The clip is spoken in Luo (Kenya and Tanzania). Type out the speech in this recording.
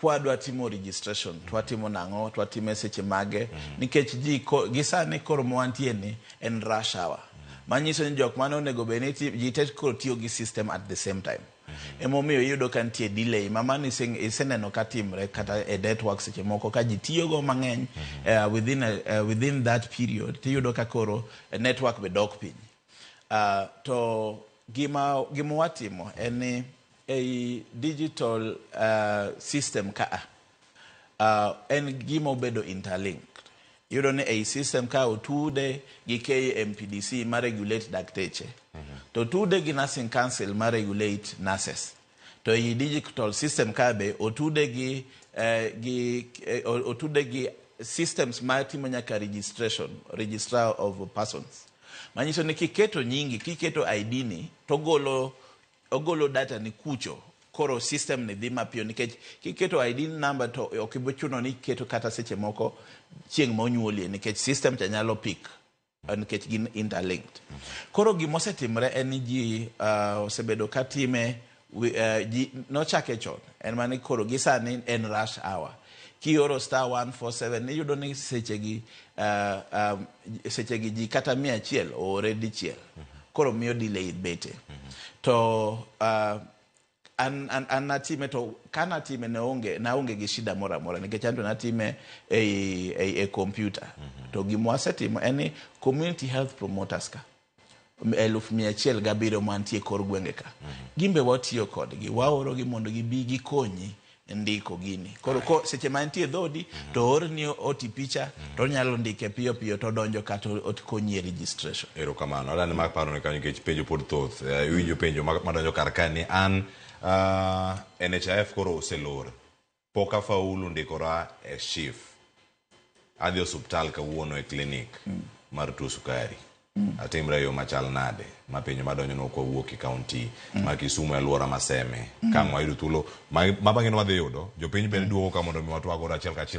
kwadwa timo registration twatimo nango twatime seche mage nikech gisani koro mwantie ni en rush hour manyiso ni jok mane onego beneti ji tet koro tiyo gi system at the same time emomiyo yudo ka nitie delay mamani iseneno katimre kata e network seche moko ka ji tiyo go mang'eny within that period tiyudo ka koro network be dok piny to gima watimo en ni a digital system ka en gima obedo interlinked yudo ni a system ka otude gi KMPDC ma regulate dakteche to tude gi nursing council ma regulate nurses to i digital system ka be otude gi systems ma timo nyaka registrar of persons manyiso ni kiketo nyingi kiketo ID ni to ogolo data ni kucho koro system ni dhi mapiyo nikech kiketo ID number to okibochuno ni keto kata seche moko chieng' monyuolie nikech system cha nyalo pick nikech gin interlinked koro gimosetimre en ji osebedo katime nochake chon en mani koro gisani en rush hour kioro star 147 ni yudo ni sechegi ji kata 100 ore dichiel koro miyo delay bete to an natime to kana time naonge gi shida mora nikech anto natime e computer to gimwasetimo en community health promoters ka 1,107 mantie kor gwenge ka gimbe watiyo kodgi waoro gi mondo gibi gikonyi ndiko gini koro seche mantie dhodi to orni oti picha to nyalo ndike piyo to donjo kata otkonyi e registration erokamano adani mak paro ne kanyo nikech penjo pod thoth winjo penjo madonjo kar ka ni an NHIF koro oselor pok afaulu ndikora e SHIF adhi osuptal kawuono e clinic mar tuo sukari atimre yo machal nade mapenjo madonjo no kwa wuok e county ma Kisumu e luora maseme kangwa yudo thuolo mabang'e no wadhi yudo jopiny bende duogo ka mondo mi watwago achiel kachiel